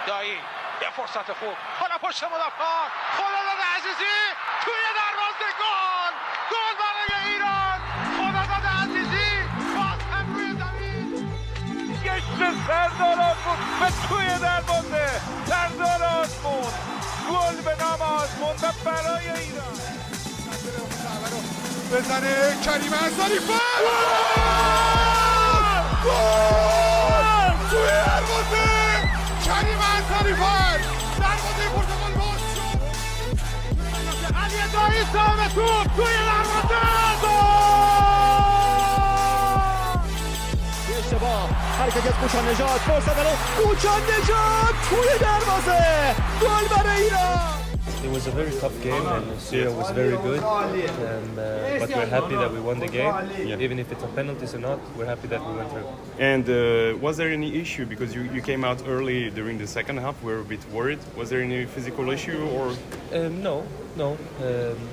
دایی یه فرصت خوب حالا پشت مدافع خداداد عزیزی توی دروازه گل برای ایران خداداد عزیزی باز هم روی زمین گشت سرداران بود و توی دروازه بود گل به نام آزمون و برای ایران بزنه کریم انصاری گل توی دروازه کریم انصاری دروازه پرتغال باز شد علی دایی سام توپ توی دروازه گل اشتباه حرکت از قوچان نژاد فرصت برای قوچان نژاد توی دروازه گل برای ایران. It was a very tough game and Syria was very good, but we're happy that we won the game. Yeah. Even if it's a penalties or not, we're happy that we went through. And was there any issue, because you came out early during the second half, we were a bit worried. Was there any physical issue or? No.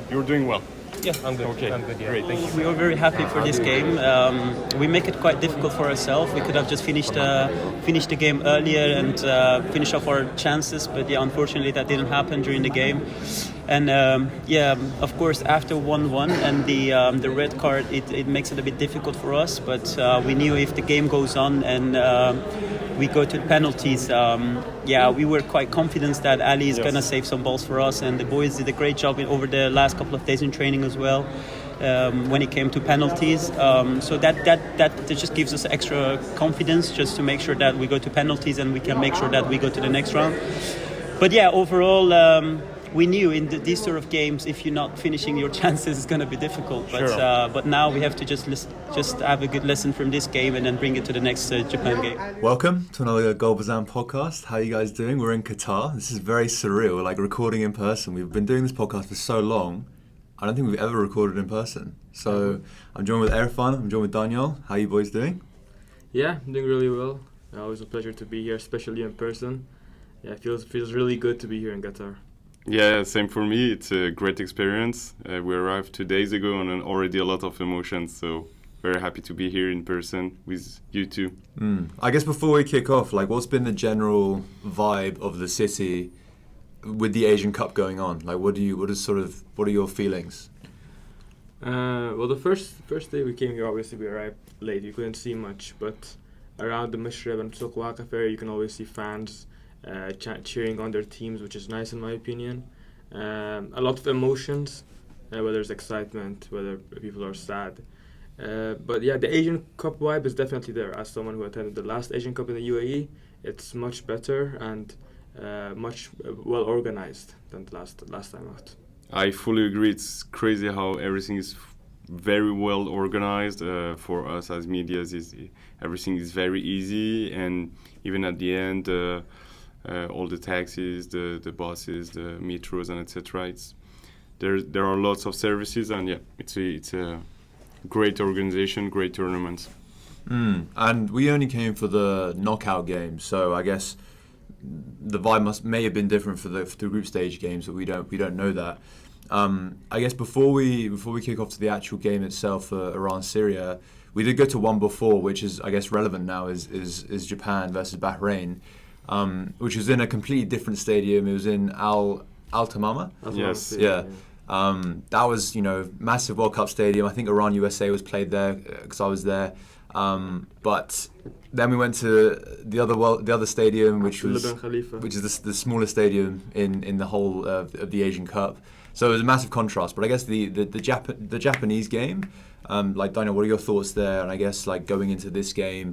You were doing well? Yeah, I'm good. Okay, I'm good, yeah. Great, thank you. We were very happy for this game. We make it quite difficult for ourselves. We could have just finished the game earlier and finish off our chances, but yeah, unfortunately that didn't happen during the game. And of course, after 1-1 and the red card, it makes it a bit difficult for us. But we knew if the game goes on and we go to penalties, we were quite confident that Ali is gonna save some balls for us, and the boys did a great job over the last couple of days in training as well. When it came to penalties, so that just gives us extra confidence just to make sure that we go to penalties and we can make sure that we go to the next round. But yeah, overall, we knew in these sort of games, if you're not finishing your chances, it's going to be difficult. But now we have to just have a good lesson from this game and then bring it to the next Japan game. Welcome to another Ghoddos Jahanbakhsh podcast. How are you guys doing? We're in Qatar. This is very surreal, like recording in person. We've been doing this podcast for so long. I don't think we've ever recorded in person. So I'm joined with Erfan, I'm joined with Daniel. How are you boys doing? Yeah, I'm doing really well. Always a pleasure to be here, especially in person. Yeah, it feels really good to be here in Qatar. Yeah, same for me. It's a great experience. We arrived 2 days ago and already a lot of emotions, so very happy to be here in person with you two. I guess before we kick off, like, what's been the general vibe of the city with the Asian Cup going on? Like, what are your feelings? Well, the first day we came here, obviously we arrived late. You couldn't see much, but around the Mashreb and Souq Waqif area, you can always see fans cheering on their teams, which is nice in my opinion. A lot of emotions, whether there's excitement, whether people are sad. But yeah, the Asian Cup vibe is definitely there. As someone who attended the last Asian Cup in the UAE, it's much better and much well organized than the last time out. I fully agree. It's crazy how everything is very well organized. For us as media, everything is very easy, and even at the end, all the taxis, the buses, the metros, and etc. There are lots of services, and yeah, it's a great organization, great tournaments. And we only came for the knockout game, so I guess the vibe may have been different for the group stage games, but we don't know that. I guess before we kick off to the actual game itself, Iran Syria, we did go to one before, which is I guess relevant now, is Japan versus Bahrain. Which was in a completely different stadium. It was in Al Tamama. Yes. Yeah. That was, massive World Cup stadium. I think Iran USA was played there because I was there. But then we went to the other stadium, which is the smallest stadium in the whole of the Asian Cup. So it was a massive contrast. But I guess the Japanese game, like Daniel, what are your thoughts there? And I guess like going into this game,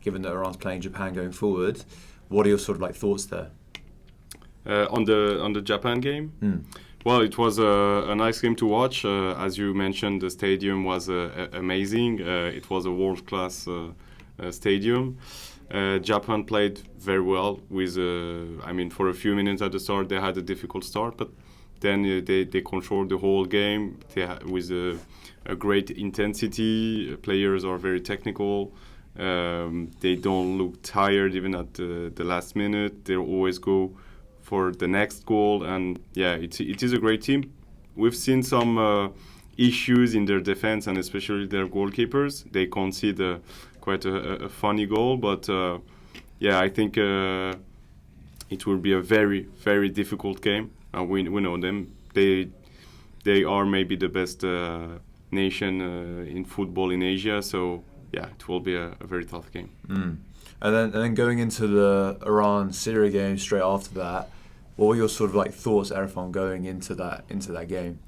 given that Iran's playing Japan going forward, what are your sort of like thoughts there? On the Japan game? Well, it was a nice game to watch. As you mentioned, the stadium was amazing. It was a world-class stadium. Japan played very well with, for a few minutes at the start, they had a difficult start, but then they controlled the whole game with a great intensity. Players are very technical. They don't look tired even at the last minute. They always go for the next goal, and yeah, it is a great team. We've seen some issues in their defense and especially their goalkeepers. They concede quite a funny goal, but I think it will be a very, very difficult game. We know them. They are maybe the best nation in football in Asia. So yeah, it will be a very tough game. And then going into the Iran-Syria game straight after that, what were your sort of like thoughts, Erfan, going into that game?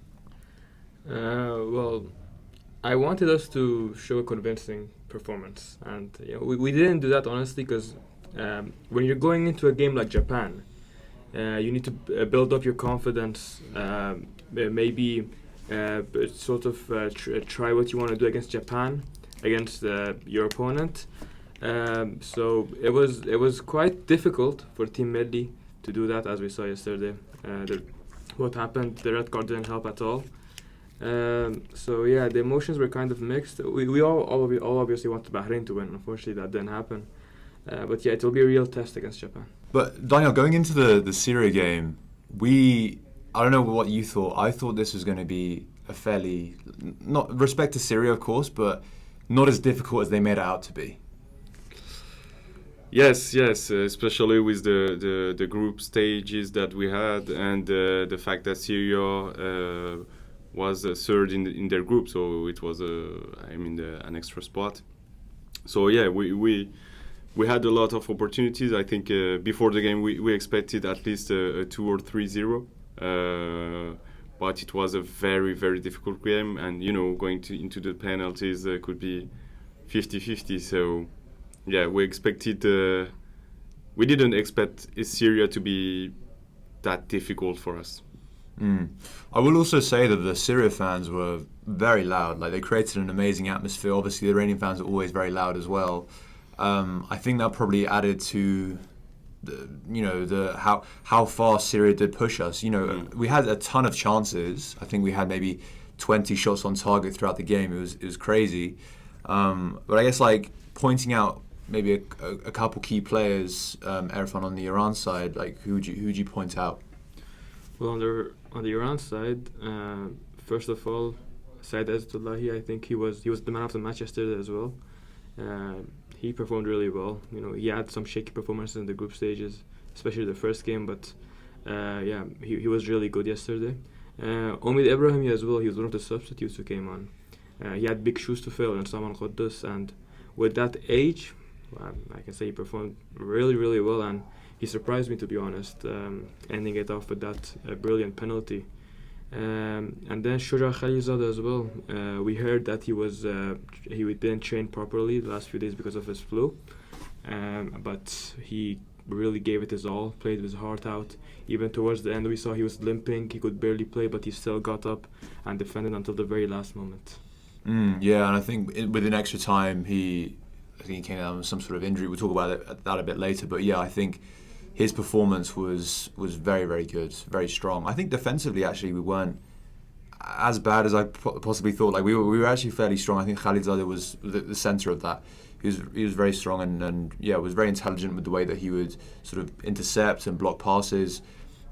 Well, I wanted us to show a convincing performance, and we didn't do that honestly because when you're going into a game like Japan, you need to build up your confidence. Maybe sort of try what you want to do against Japan, against your opponent. So it was quite difficult for Team Melli to do that, as we saw yesterday. What happened, the red card didn't help at all. So yeah, the emotions were kind of mixed. We all obviously wanted Bahrain to win. Unfortunately, that didn't happen. But yeah, it will be a real test against Japan. But Daniel, going into the Syria game, I don't know what you thought. I thought this was going to be a fairly, not respect to Syria, of course, but not as difficult as they made it out to be. Yes, especially with the group stages that we had, and the fact that Syria was third in their group, so it was an extra spot. So yeah, we had a lot of opportunities. I think before the game we expected at least a 2 or 3-0, but it was a very, very difficult game, and going into the penalties could be 50-50. So yeah, we didn't expect Syria to be that difficult for us. I will also say that the Syria fans were very loud. Like, they created an amazing atmosphere. Obviously, the Iranian fans are always very loud as well. I think that probably added to how far Syria did push us. We had a ton of chances. I think we had maybe 20 shots on target throughout the game. It was crazy. But I guess like pointing out maybe a couple key players, Erfan, on the Iran side, like who'd you point out? Well, on the Iran side, first of all, Sadrzadeh, I think he was the man of the match yesterday as well. He performed really well. He had some shaky performances in the group stages, especially the first game, but he was really good yesterday. Ebrahimi as well, he was one of the substitutes who came on. He had big shoes to fill in Saman Ghoddos, and with that age, I can say he performed really, really well, and he surprised me, to be honest, ending it off with that brilliant penalty. And then Khalilzadeh as well. We heard that he didn't train properly the last few days because of his flu, but he really gave it his all, played his heart out. Even towards the end, we saw he was limping, he could barely play, but he still got up and defended until the very last moment. Yeah, and I think within extra time, I think he came down with some sort of injury. We'll talk about that a bit later, but yeah, I think his performance was very, very good, very strong. I think defensively, actually, we weren't as bad as I possibly thought. Like we were actually fairly strong. I think Khalilzadeh was the centre of that. He was very strong and was very intelligent with the way that he would sort of intercept and block passes.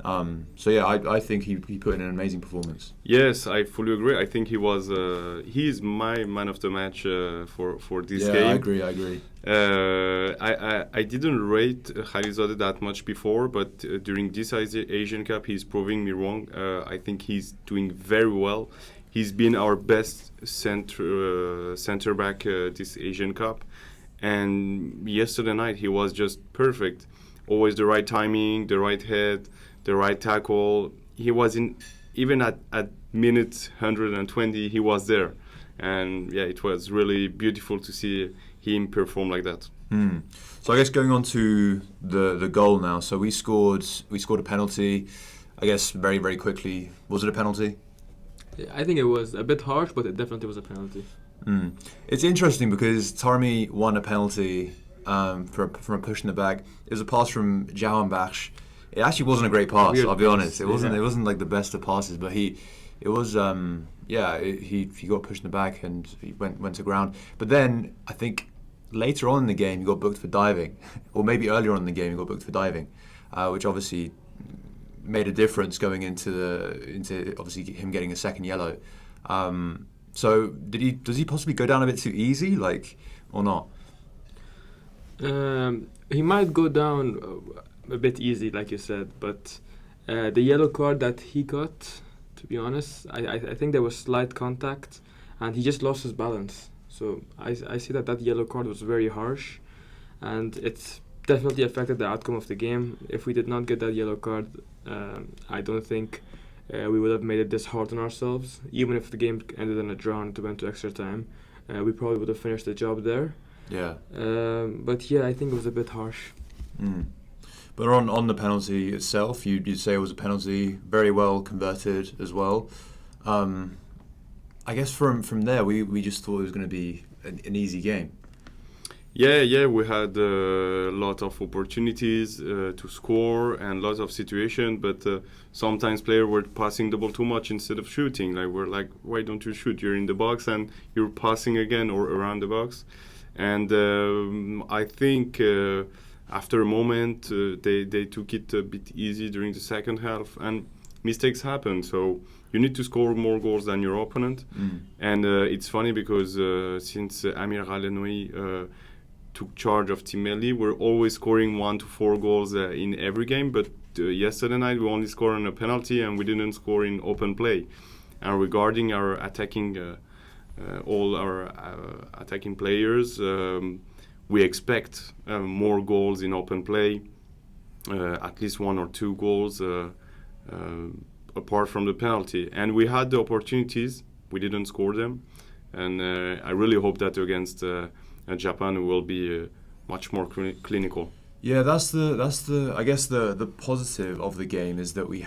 So yeah, I think he put in an amazing performance. Yes, I fully agree. I think he's my man of the match for this game. Yeah, I agree. I didn't rate Khalilzadeh that much before, but during this Asian Cup, he's proving me wrong. I think he's doing very well. He's been our best center back this Asian Cup, and yesterday night he was just perfect. Always the right timing, the right head, the right tackle. He was even at minute 120, he was there. And yeah, it was really beautiful to see him perform like that. So I guess going on to the goal now. So we scored a penalty, I guess very, very quickly. Was it a penalty? I think it was a bit harsh, but it definitely was a penalty. It's interesting because Taremi won a penalty from a push in the back. It was a pass from Jahanbakhsh. It actually wasn't a great pass, I'll be honest. It wasn't like the best of passes, but he got pushed in the back and he went to ground. But then I think later on in the game he got booked for diving, or maybe earlier on in the game he got booked for diving, which obviously made a difference going into obviously him getting a second yellow. So does he possibly go down a bit too easy, like, or not? He might go down. a bit easy, like you said. But the yellow card that he got, to be honest, I think there was slight contact, and he just lost his balance. So I see that yellow card was very harsh, and it definitely affected the outcome of the game. If we did not get that yellow card, I don't think we would have made it this hard on ourselves. Even if the game ended in a draw and went to extra time, we probably would have finished the job there. Yeah. But yeah, I think it was a bit harsh. But on the penalty itself, you'd say it was a penalty, very well converted as well. I guess from there, we just thought it was going to be an easy game. Yeah, we had a lot of opportunities to score and lots of situations, but sometimes players were passing the ball too much instead of shooting. Like, we're like, why don't you shoot? You're in the box and you're passing again or around the box. And I think after a moment, they took it a bit easy during the second half, and mistakes happen. So you need to score more goals than your opponent. And it's funny because since Amir Al-Enoui took charge of Team Melli, we're always scoring 1 to 4 goals in every game, but yesterday night we only scored on a penalty and we didn't score in open play. And regarding our attacking, all our attacking players, we expect more goals in open play, at least 1 or 2 goals apart from the penalty. And we had the opportunities, we didn't score them, and I really hope that against Japan will be much more clinical. Yeah, that's the I guess the positive of the game is that we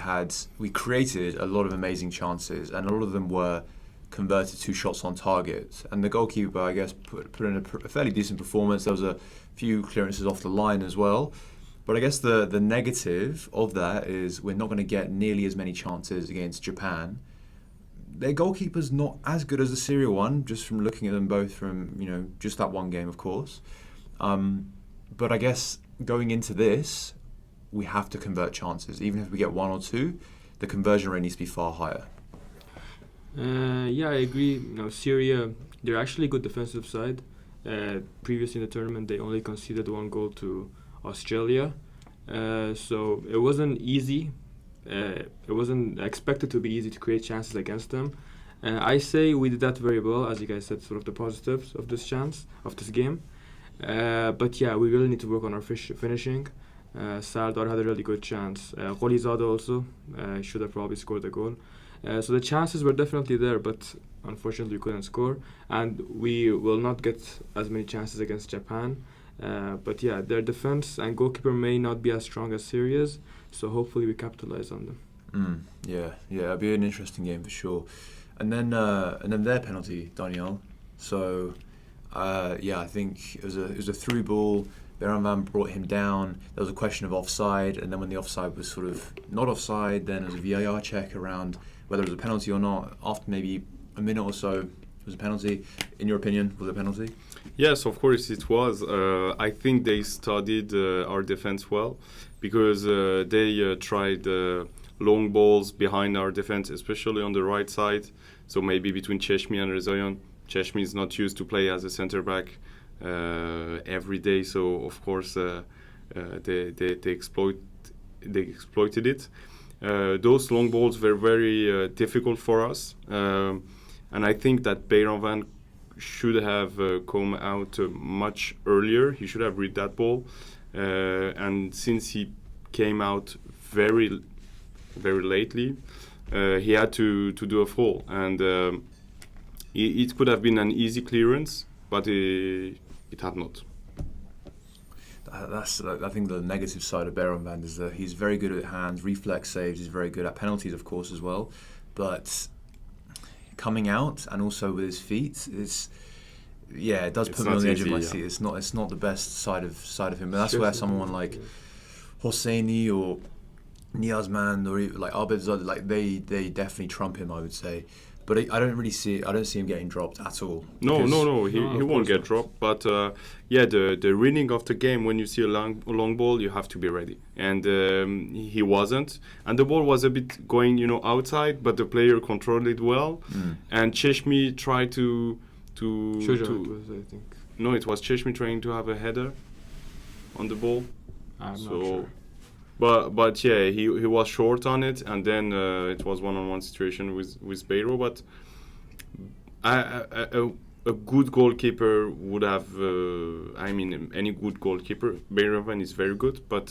created a lot of amazing chances, and a lot of them were converted to shots on target. And the goalkeeper, I guess, put in a fairly decent performance. There was a few clearances off the line as well. But I guess the negative of that is we're not going to get nearly as many chances against Japan. Their goalkeeper's not as good as the Syria one, just from looking at them both from, just that one game, of course. But I guess going into this, we have to convert chances. Even if we get 1 or 2, the conversion rate needs to be far higher. Yeah, I agree. Syria, they're actually a good defensive side. Previously in the tournament, they only conceded 1 goal to Australia. So it wasn't easy. It wasn't expected to be easy to create chances against them. I say we did that very well, as you guys said, sort of the positives of this game. But yeah, we really need to work on our finishing. Sardar had a really good chance. Khalilzadeh also should have probably scored the goal. So the chances were definitely there, but unfortunately we couldn't score. And we will not get as many chances against Japan. But yeah, their defense and goalkeeper may not be as strong as Syria's, so hopefully we capitalize on them. Yeah, it'll be an interesting game for sure. And then their penalty, Daniel. So I think it was a through ball. Beiranvand brought him down. There was a question of offside, and then when the offside was sort of not offside, then there was a VAR check around whether it was a penalty or not. After maybe a minute or so, it was a penalty. In your opinion, was it a penalty? Yes, of course it was. I think they studied our defense well, because they tried long balls behind our defense, especially on the right side. So maybe between Cheshmi and Rezayan. Cheshmi is not used to play as a centre back every day, so of course they exploited it. Those long balls were very difficult for us, and I think that Beiranvand should have come out much earlier. He should have read that ball, and since he came out very, very lately, he had to do a foul, and it could have been an easy clearance, but it had not. That's I think the negative side of Beiranvand is that he's very good at hands, reflex saves. He's very good at penalties, of course, as well. But coming out and also with his feet, it does put me on the edge of my seat. It's not the best side of him. But that's where someone like Hoseiny or Niazman or even like Abedzadeh, like they definitely trump him, I would say. But I don't see him getting dropped at all. No, he won't get dropped. But the reading of the game, when you see a long ball, you have to be ready. And he wasn't. And the ball was a bit going, outside, but the player controlled it well. And Cheshmi tried to I think. No, it was Cheshmi trying to have a header on the ball. I'm not sure. But yeah, he was short on it, and then it was one-on-one situation with Beiro. But a good goalkeeper would have. I mean, any good goalkeeper. Beiranvand is very good, but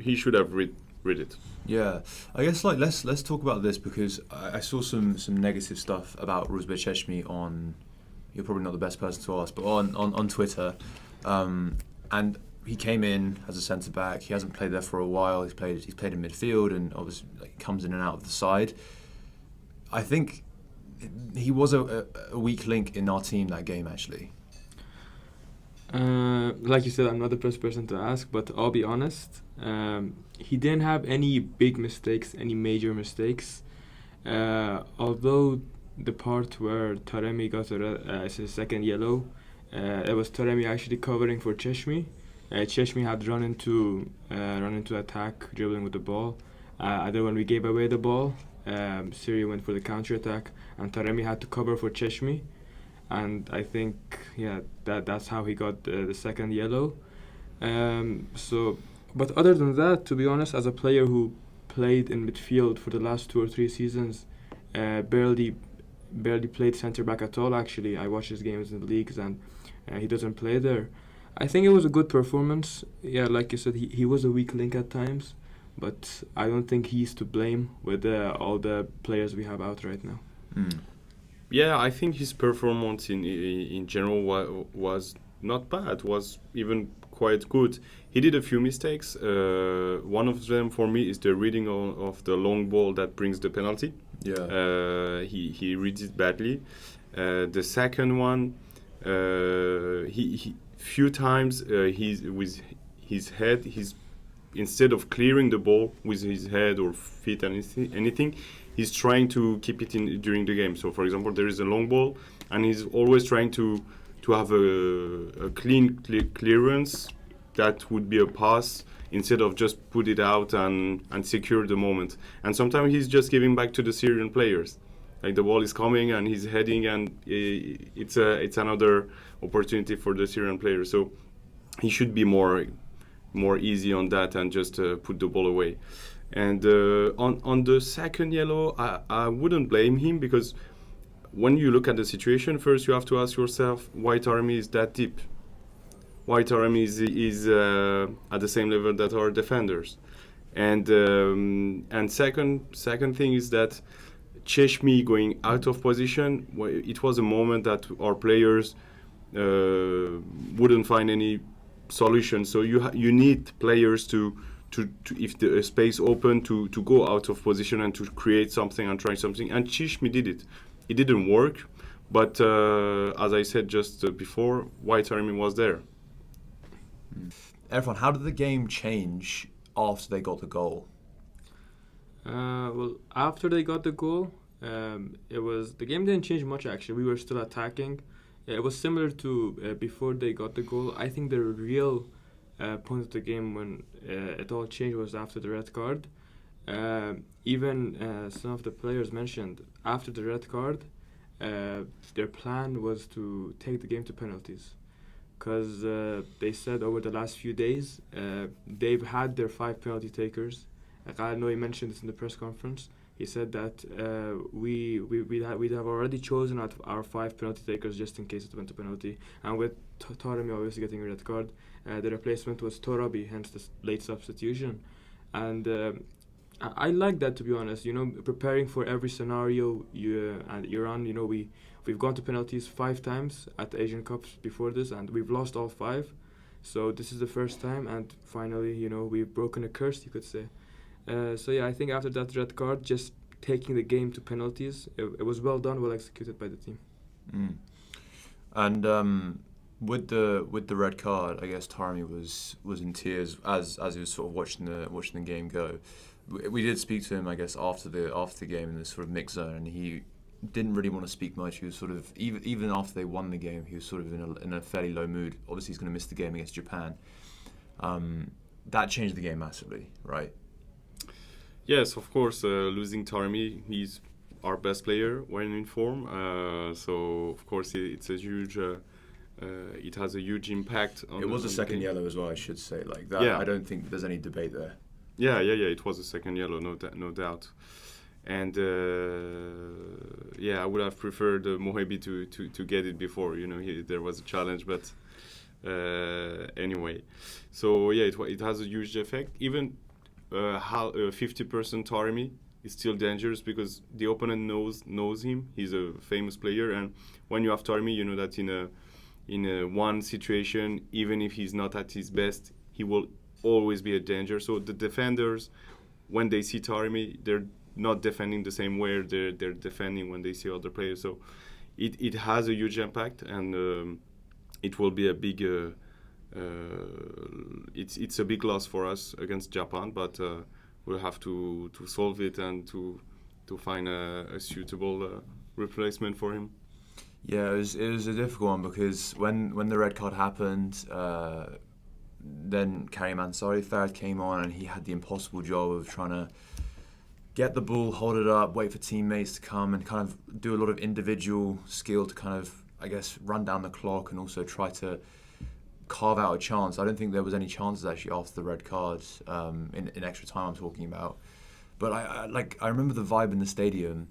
he should have read it. Yeah, I guess like let's talk about this, because I saw some negative stuff about Rouzbeh Cheshmi on. You're probably not the best person to ask, but on Twitter, and he came in as a centre back. He hasn't played there for a while. He's played in midfield, and obviously comes in and out of the side. I think he was a weak link in our team that game, actually. Like you said, I'm not the best person to ask, but I'll be honest. He didn't have any big mistakes, any major mistakes. Although the part where Taremi got his second yellow, it was Taremi actually covering for Cheshmi. Cheshmi had run into attack, dribbling with the ball. And then when we gave away the ball, Syria went for the counter attack, and Taremi had to cover for Cheshmi. And I think that's how he got the second yellow. But other than that, to be honest, as a player who played in midfield for the last 2 or 3 seasons, barely played centre back at all. Actually, I watch his games in the leagues, and he doesn't play there. I think it was a good performance. Yeah, like you said, he was a weak link at times, but I don't think he's to blame with all the players we have out right now. Yeah, I think his performance in general was not bad. Was even quite good. He did a few mistakes. One of them for me is the reading of the long ball that brings the penalty. Yeah. He reads it badly. The second one, he few times he's with his head. Instead of clearing the ball with his head or feet and anything, he's trying to keep it in during the game. So, for example, there is a long ball, and he's always trying to have a clean clearance that would be a pass, instead of just put it out and secure the moment. And sometimes he's just giving back to the Syrian players. Like the ball is coming and he's heading, and it's another opportunity for the Syrian players. So he should be more easy on that and just put the ball away. And on the second yellow, I wouldn't blame him, because when you look at the situation, first you have to ask yourself why Taremi is that deep. Why Taremi is at the same level that our defenders. And second thing is that Cheshmi going out of position, it was a moment that our players wouldn't find any solution. So you need players to if the space open to go out of position and to create something and try something. And Cheshmi did it. It didn't work, but as I said just before, why Taremi was there. Erfan, how did the game change after they got the goal? Well, after they got the goal, the game didn't change much. Actually, we were still attacking. It was similar to before they got the goal. I think the real point of the game when it all changed was after the red card. Even some of the players mentioned after the red card, their plan was to take the game to penalties, because they said over the last few days they've had their 5 penalty takers. I know he mentioned this in the press conference. He said that we'd have already chosen our 5 penalty takers just in case it went to penalty. And with Taremi obviously getting a red card, the replacement was Torabi, hence the late substitution. And I like that, to be honest. You know, preparing for every scenario. And Iran, you know, we've gone to penalties 5 times at the Asian Cups before this, and we've lost all 5. So this is the first time, and finally, you know, we've broken a curse, you could say. So yeah, I think after that red card, just taking the game to penalties, it was well done, well executed by the team. And with the red card, I guess Taremi was in tears as he was sort of watching the game go. We did speak to him, I guess, after the game in this sort of mixed zone, and he didn't really want to speak much. He was sort of even after they won the game, he was sort of in a fairly low mood. Obviously, he's going to miss the game against Japan. That changed the game massively, right? Yes, of course. Losing Taremi, he's our best player when in form. So of course, it's a huge. It has a huge impact. It was a second yellow as well, I should say. Like that, yeah. I don't think there's any debate there. Yeah. It was a second yellow, no doubt. And I would have preferred Mohebi to get it before. There was a challenge, but anyway. So yeah, it has a huge effect. Even 50% Taremi is still dangerous because the opponent knows him. He's a famous player, and when you have Taremi, you know that in a one situation, even if he's not at his best, he will always be a danger. So the defenders, when they see Taremi, they're not defending the same way they're defending when they see other players. So it has a huge impact, and it will be a big it's a big loss for us against Japan, but we'll have to solve it and to find a suitable replacement for him. Yeah, it was a difficult one because when the red card happened, then Karim Ansari came on and he had the impossible job of trying to get the ball, hold it up, wait for teammates to come and kind of do a lot of individual skill to kind of, I guess, run down the clock and also try to carve out a chance. I don't think there was any chances actually after the red cards in extra time I'm talking about. But I remember the vibe in the stadium.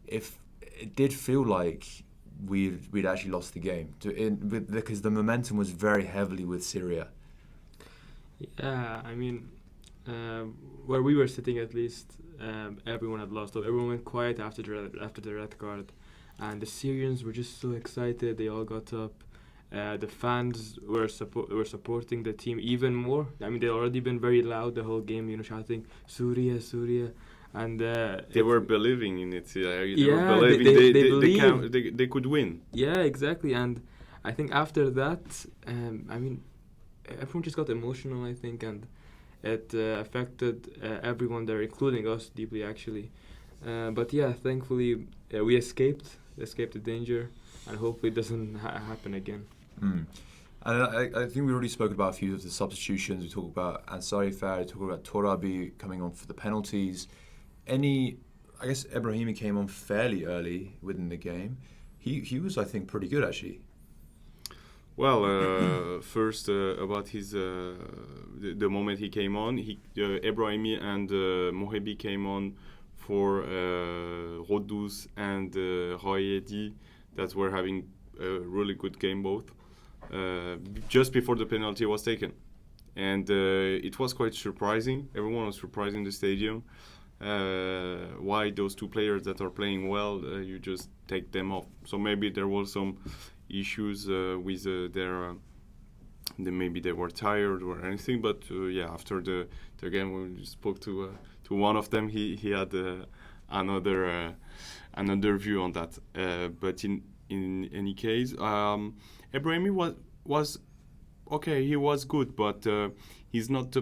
If it did feel like we'd actually lost the game because the momentum was very heavily with Syria. Yeah, I mean, where we were sitting at least, everyone had lost. Everyone went quiet after the red card, and the Syrians were just so excited. They all got up. The fans were supporting the team even more. I mean, they'd already been very loud the whole game, shouting "Syria, Syria," and they were believing in it. They believed. They could win. Yeah, exactly. And I think after that, I mean, everyone just got emotional, I think, and it affected everyone there, including us, deeply, actually. But yeah, thankfully, we escaped the danger, and hopefully it doesn't happen again. And I think we already spoke about a few of the substitutions. We talked about Ansari Fair, we talked about Torabi coming on for the penalties. I guess Ebrahimi came on fairly early within the game. He was, I think, pretty good, actually. Well, first about his the moment he came on, Ebrahimi and Mohebi came on for Ghoddos and Royedi that were having a really good game both. Just before the penalty was taken, and it was quite surprising. Everyone was surprised in the stadium. Why those two players that are playing well, you just take them off? So maybe there was some issues with maybe they were tired or anything, but after the game we spoke to one of them, he had another view on that, but in any case, Ebrahimi was okay. He was good, but he's not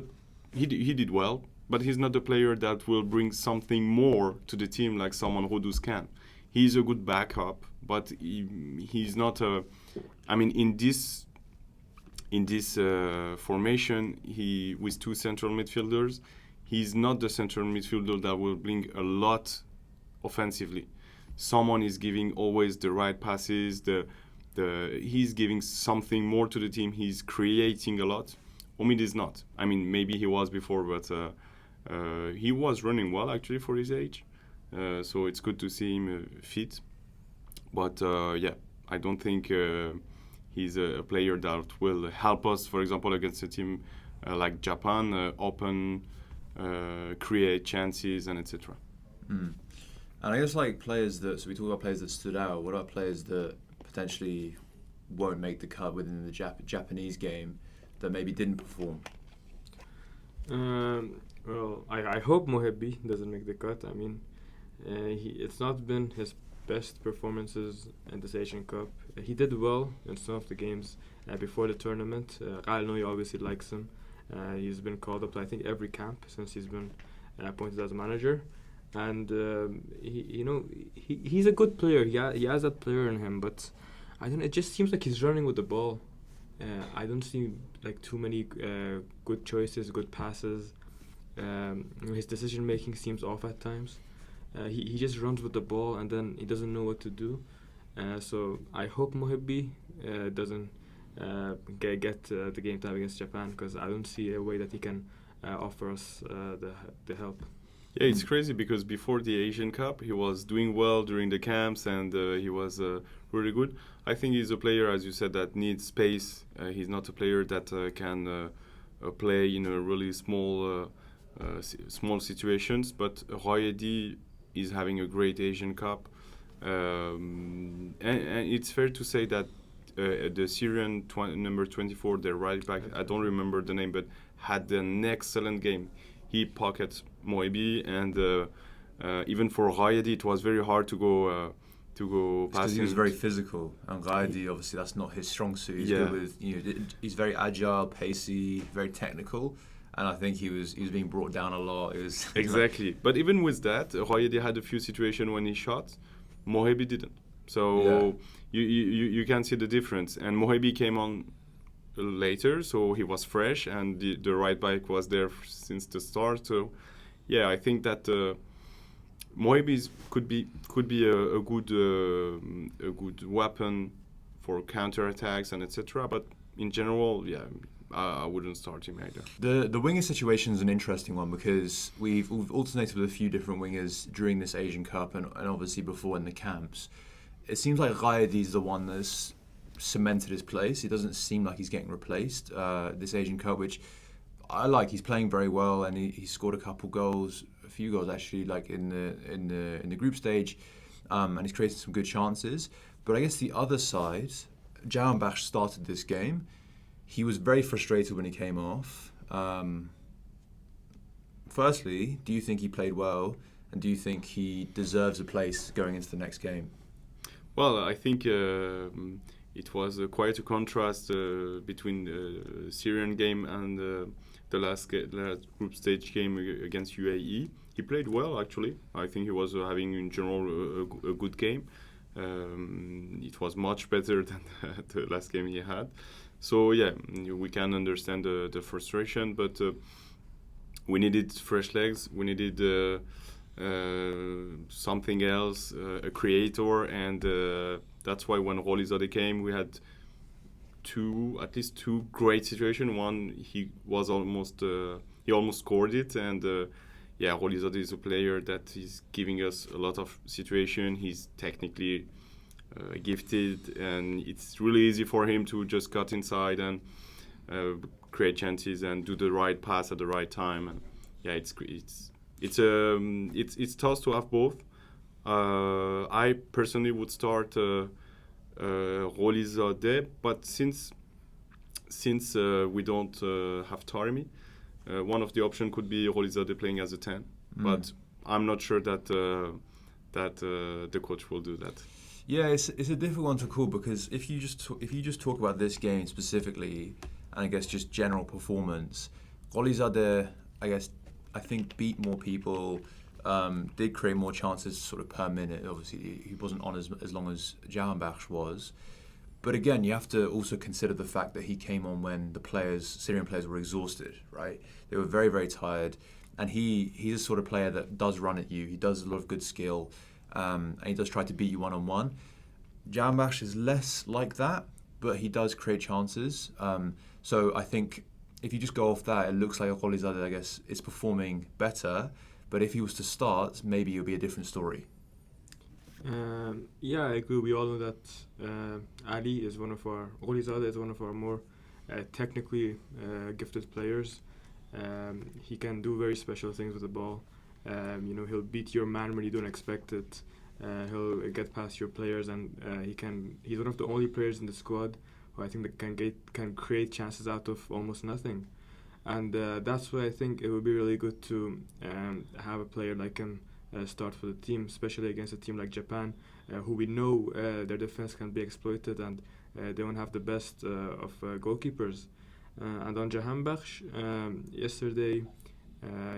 he did well, but he's not the player that will bring something more to the team like Saman Ghoddos can. He's a good backup, but he's not a. I mean, in this formation, he with two central midfielders, he's not the central midfielder that will bring a lot offensively. Someone is giving always the right passes. He's giving something more to the team. He's creating a lot. Omid is not. I mean, maybe he was before, but he was running well actually for his age. So it's good to see him fit. But I don't think he's a player that will help us, for example, against a team like Japan, create chances and etc. And I guess so we talk about players that stood out. What about players that potentially won't make the cut within the Japanese game that maybe didn't perform? Well, I hope Mohebi doesn't make the cut. I mean, it's not been his best performances in this Asian Cup. He did well in some of the games before the tournament. Kayal obviously likes him. He's been called up to, I think, every camp since he's been appointed as manager. And he's a good player. He has that player in him, but I don't know. It just seems like he's running with the ball. I don't see like too many good choices, good passes. His decision making seems off at times. He just runs with the ball and then he doesn't know what to do. So I hope Mohebi doesn't get the game time against Japan, because I don't see a way that he can offer us the help. Yeah, it's crazy because before the Asian Cup, he was doing well during the camps and he was really good. I think he's a player, as you said, that needs space. He's not a player that can play in a really small situations. But Royedi is having a great Asian Cup. And it's fair to say that the Syrian number 24, the right back, I don't remember the name, but had an excellent game. He pockets Moebi, and even for Royedi, it was very hard to go past because he him. was very physical, and Ghaidi, obviously that's not his strong suit. He's good with, he's very agile, pacey, very technical, and I think he was being brought down a lot. It was Exactly, but even with that, Royedi had a few situations when he shot. Moebi didn't. So you can see the difference, and Moebi came on later, so he was fresh, and the right back was there since the start. So yeah, I think that Moebi could be a good weapon for counter-attacks and etc. But in general, I wouldn't start him either. The winger situation is an interesting one because we've alternated with a few different wingers during this Asian Cup and obviously before in the camps. It seems like Ghaidi is the one that's cemented his place. It doesn't seem like he's getting replaced this Asian Cup, which I like. He's playing very well, and he scored a few goals actually, like in the group stage, and he's created some good chances. But I guess the other side, Jahanbakhsh started this game. He was very frustrated when he came off. Firstly, do you think he played well, and do you think he deserves a place going into the next game? Well, I think it was quite a contrast between the Syrian game and the last group stage game against UAE. He played well, actually. I think he was having, in general, a good game. It was much better than the last game he had. So, yeah, we can understand the frustration, but we needed fresh legs. We needed something else, a creator, and that's why when Khalilzadeh came, we had at least two great situations. One, he almost scored it, and Khalilzadeh is a player that is giving us a lot of situation. He's technically gifted, and it's really easy for him to just cut inside and create chances and do the right pass at the right time. And it's tough to have both. I personally would start Khalilzadeh, but since we don't have Taremi, one of the options could be Khalilzadeh playing as a 10. But I'm not sure that the coach will do that. Yeah, it's a difficult one to call because if you just talk about this game specifically, and I guess just general performance, Khalilzadeh, I think beat more people, did create more chances sort of per minute. Obviously, he wasn't on as long as Jahanbakhsh was. But again, you have to also consider the fact that he came on when the Syrian players were exhausted, right? They were very, very tired. And he's a sort of player that does run at you. He does a lot of good skill. And he does try to beat you one-on-one. Jahanbakhsh is less like that, but he does create chances. So I think if you just go off that, it looks like Khalilzadeh, I guess, is performing better. But if he was to start, maybe it would be a different story. I agree. We all know that Khalilzadeh is one of our more technically gifted players. He can do very special things with the ball. He'll beat your man when you don't expect it. He'll get past your players, and he's one of the only players in the squad who I think that can create chances out of almost nothing. And that's why I think it would be really good to have a player like him start for the team, especially against a team like Japan, who we know their defense can be exploited, and they don't have the best of goalkeepers. And on Jahanbakhsh, yesterday,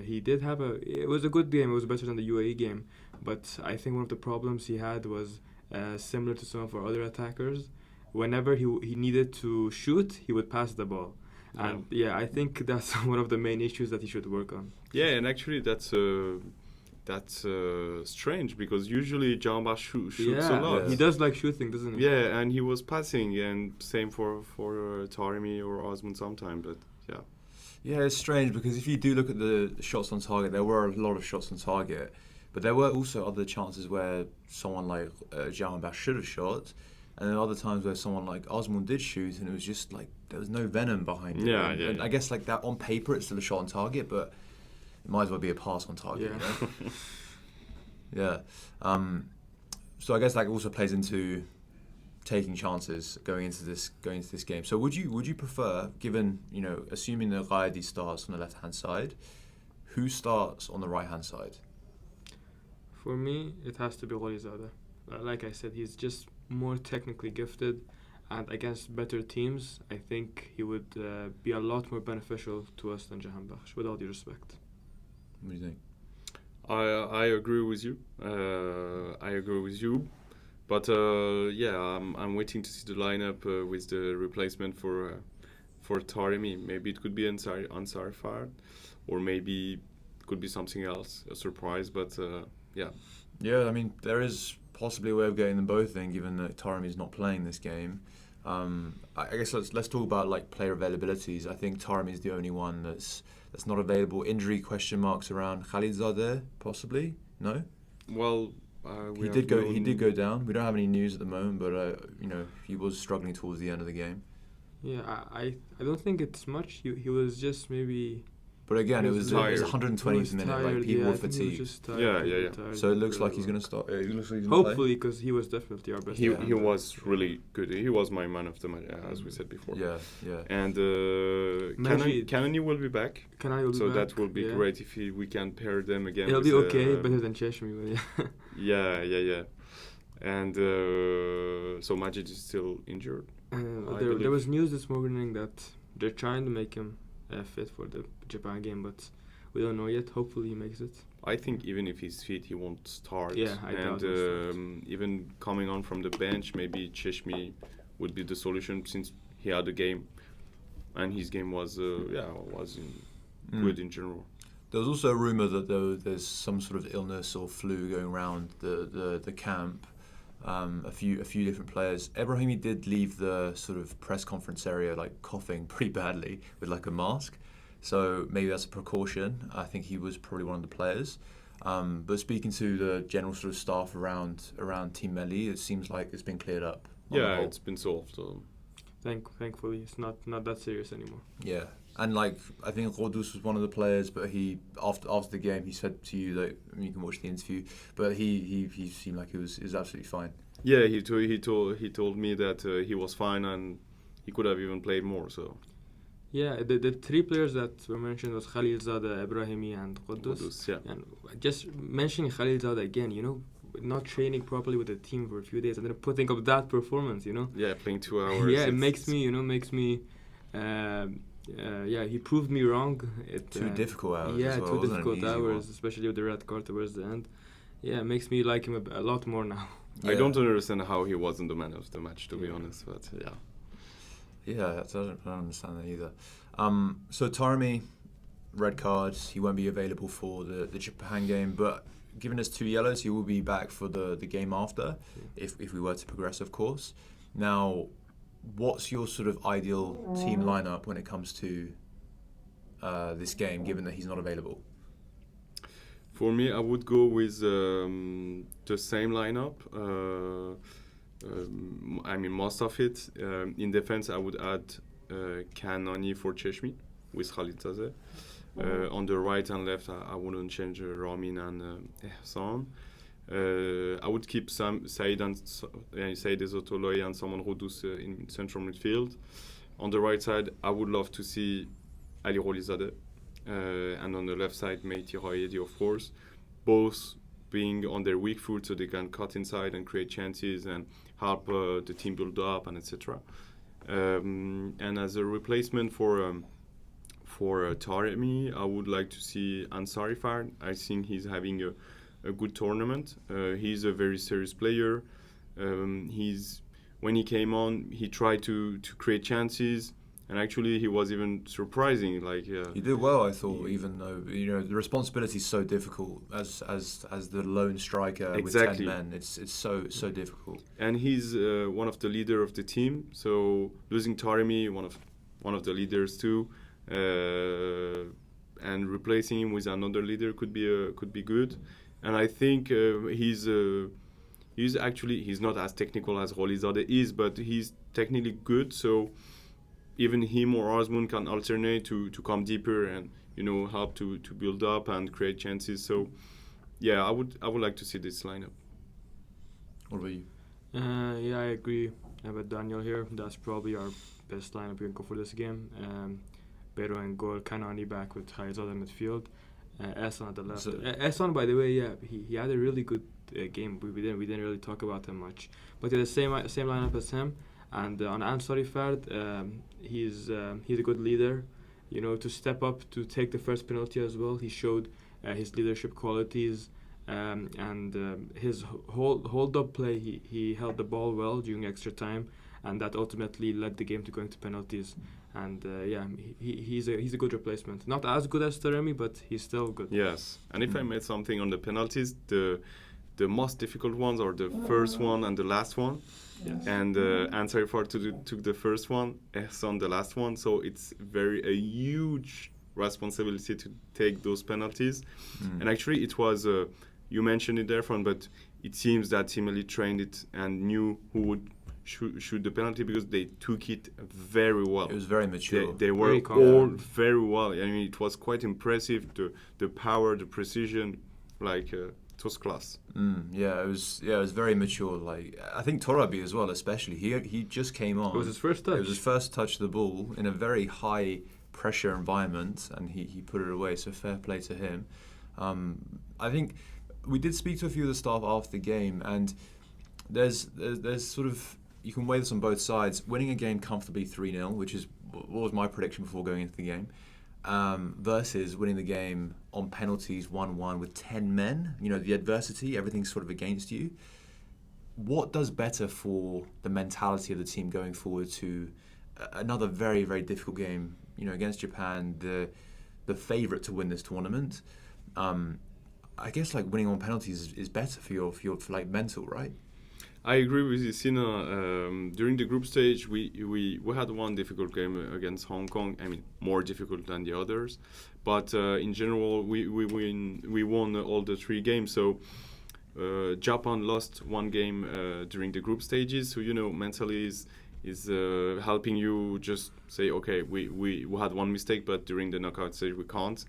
he did have it was a good game. It was better than the UAE game, but I think one of the problems he had was similar to some of our other attackers. Whenever he needed to shoot, he would pass the ball. And I think that's one of the main issues that he should work on. Yeah, and actually that's strange because usually Jahanbakhsh shoots a lot. He does like shooting, doesn't he? Yeah, and he was passing, and same for Taremi or Osman sometimes. But Yeah, it's strange because if you do look at the shots on target, there were a lot of shots on target, but there were also other chances where someone like Jahanbakhsh should have shot, and then other times where someone like Osman did shoot, and it was just like there was no venom behind it. Yeah, and I guess like that on paper it's still a shot on target, but it might as well be a pass on target. Yeah. You know? Yeah. So I guess that also plays into taking chances going into this game. So would you prefer, given assuming that Ghaidi starts on the left hand side, who starts on the right hand side? For me, it has to be Khalilzadeh. Like I said, he's just more technically gifted, and against better teams, I think he would be a lot more beneficial to us than Jahanbakhsh, with all due respect. What do you think? I agree with you. But I'm waiting to see the lineup with the replacement for Taremi. Maybe it could be Ansari Fard, or maybe it could be something else, a surprise. But yeah. Yeah, I mean there is possibly a way of getting them both in, given that Taremi is not playing this game. I guess let's talk about like player availabilities. I think Taremi is the only one that's not available. Injury question marks around Khalilzadeh, possibly. No. Well. He did go down. We don't have any news at the moment, but he was struggling towards the end of the game. Yeah, I don't think it's much. He was just maybe. But again, it was 120th minute. Tired, like people were I think he fatigued. was just tired, Yeah. tired. So it looks like he's going to start. It looks like he's gonna Hopefully, because he was definitely our best. He was really good. He was my man of the match, as we said before. Yeah. And Kanani will be back. So that will be great if we can pair them again. It'll be okay, better than Cheshmi. Yeah. And so Majid is still injured. There was news this morning that they're trying to make him fit for the Japan game, but we don't know yet. Hopefully he makes it. I think even if he's fit, he won't start. Yeah, I doubt he'll start. Even coming on from the bench, maybe Cheshmi would be the solution since he had a game, and his game was good in general. There was also a rumour that there's some sort of illness or flu going around the camp. A few different players. Ebrahimi did leave the sort of press conference area like coughing pretty badly with like a mask, so maybe that's a precaution. I think he was probably one of the players. But speaking to the general sort of staff around Team Melli, it seems like it's been cleared up. Yeah, it's been solved. Thankfully, it's not that serious anymore. Yeah, and like I think Ghoddos was one of the players, but he after the game he said to you that you can watch the interview, but he seemed like he was absolutely fine. Yeah, he told me that he was fine and he could have even played more. So yeah, the three players that were mentioned was Khalilzadeh, Ebrahimi, and Ghoddos. Yeah. And just mentioning Khalilzadeh again, not training properly with the team for a few days and then putting up that performance, Yeah, playing 2 hours. Yeah, it makes me. He proved me wrong. 2 difficult hours. Yeah, as well, 2 wasn't difficult it? An easy hours, one. especially with the red card towards the end. Yeah, it makes me like him a lot more now. I don't understand how he wasn't the man of the match, to be honest. But yeah. Yeah, I don't understand that either. So Taremi, red card. He won't be available for the Japan game, but given us 2 yellows, he will be back for the game after, if we were to progress, of course. Now, what's your sort of ideal team lineup when it comes to this game, given that he's not available? For me, I would go with the same lineup. Most of it. In defense, I would add Kanani for Cheshmi with Khalilzadeh. On the right and left, I wouldn't change Ramin and Erfan. I would keep Said Ezotoloi and Saman Ghoddos in central midfield. On the right side, I would love to see Ali Khalilzadeh. And on the left side, Mehdi Taremi, of course. Both being on their weak foot so they can cut inside and create chances and help the team build up and etc. And as a replacement for Taremi, I would like to see Ansari Fard. I think he's having a good tournament. He's a very serious player. When he came on, he tried to create chances, and actually he was even surprising. He did well, I thought, even though the responsibility is so difficult as the lone striker with 10 men. It's so difficult. And he's one of the leader of the team. So losing Taremi, one of the leaders too. and replacing him with another leader could be good. And I think he's not as technical as Khalilzadeh is, but he's technically good. So even him or Osman can alternate to come deeper and help to build up and create chances. So yeah, I would like to see this lineup. What about you? Yeah, I agree with Daniel here. That's probably our best lineup we can go for this game. Beiranvand and goal, Kanani back with Khalilzadeh midfield. Erfan at the left. Erfan, by the way, yeah, he had a really good game. We didn't really talk about him much, but he had the same lineup as him. And on Ansari Fard, he's a good leader. To step up to take the first penalty as well. He showed his leadership qualities, and his hold up play. He held the ball well during extra time, and that ultimately led the game to going to penalties. And yeah, he's a good replacement. Not as good as Taremi, but he's still good. Yes, and if I made something on the penalties, the most difficult ones are the first one and the last one. Yes. And Ansari Fard took the first one, Ehsan the last one. So it's a huge responsibility to take those penalties. And actually, it was you mentioned it, Erfan, but it seems that Melli trained it and knew who would shoot the penalty because they took it very well. It was very mature. They were all very well. I mean, it was quite impressive. The power, the precision, it was class. Yeah, it was very mature. Like, I think Torabi as well, especially. He just came on. It was his first touch. It was his first touch of the ball in a very high pressure environment, and he put it away. So fair play to him. I think we did speak to a few of the staff after the game, and there's sort of, you can weigh this on both sides. Winning a game comfortably 3-0, which is what was my prediction before going into the game, versus winning the game on penalties 1-1 with 10 men. The adversity, everything's sort of against you. What does better for the mentality of the team going forward to another very, very difficult game, against Japan, the favourite to win this tournament? I guess winning on penalties is better for your mental, right? I agree with you, Sina. During the group stage, we had one difficult game against Hong Kong. I mean, more difficult than the others, but in general, we won all the 3 games. So Japan lost 1 game during the group stages. So mentally is helping you just say, okay, we had one mistake, but during the knockout stage we can't,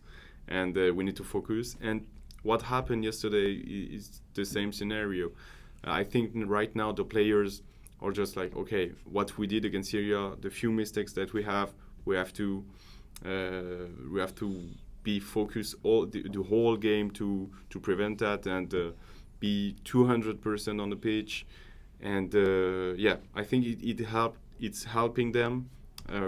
and we need to focus. And what happened yesterday is the same scenario. I think right now the players are just like, okay, what we did against Syria, the few mistakes that we have to be focused the whole game to prevent that and be 200% on the pitch. And yeah, I think it helped. It's helping them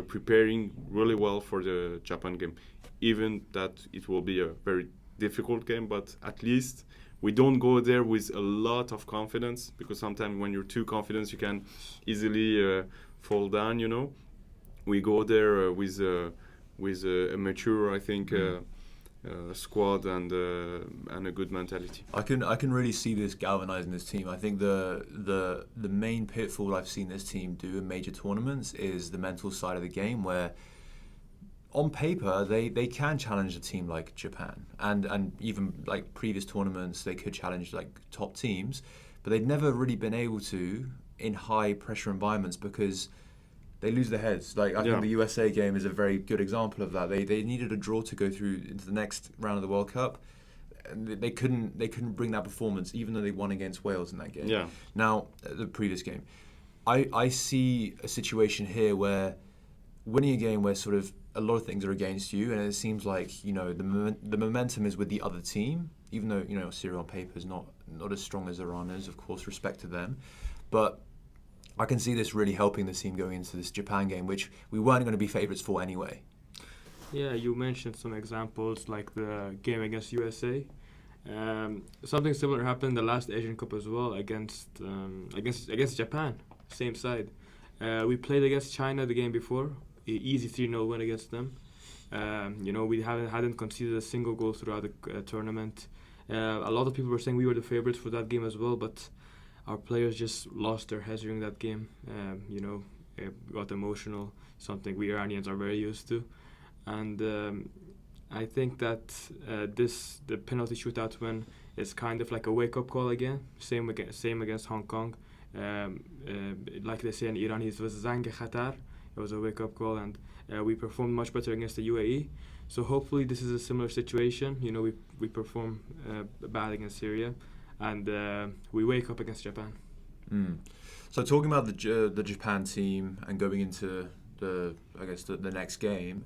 preparing really well for the Japan game, even that it will be a very difficult game. But at least we don't go there with a lot of confidence, because sometimes when you're too confident, you can easily fall down. We go there with a mature, I think, squad and a good mentality. I can really see this galvanizing this team. I think the main pitfall I've seen this team do in major tournaments is the mental side of the game, where on paper they can challenge a team like Japan and even like previous tournaments they could challenge like top teams, but they've never really been able to in high pressure environments because they lose their heads. Like I think the USA game is a very good example of that. They needed a draw to go through into the next round of the World Cup, and they couldn't bring that performance even though they won against Wales in that game. Yeah. Now the previous game, I see a situation here where winning a game where sort of a lot of things are against you, and it seems like the momentum is with the other team, even though Syria on paper is not as strong as Iran is. Of course, respect to them, but I can see this really helping the team going into this Japan game, which we weren't going to be favourites for anyway. Yeah, you mentioned some examples like the game against USA. Something similar happened in the last Asian Cup as well against Japan, same side. We played against China the game before, easy 3-0 win against them. We hadn't conceded a single goal throughout the tournament. A lot of people were saying we were the favourites for that game as well, but our players just lost their heads during that game. Got emotional, something we Iranians are very used to. and I think that the penalty shootout win is kind of like a wake-up call again. Same against Hong Kong. Like they say in Iran, it was Zang Qatar. It was a wake-up call, and we performed much better against the UAE. So hopefully this is a similar situation. You know, we perform bad against Syria, and we wake up against Japan. So talking about the Japan team and going into the next game,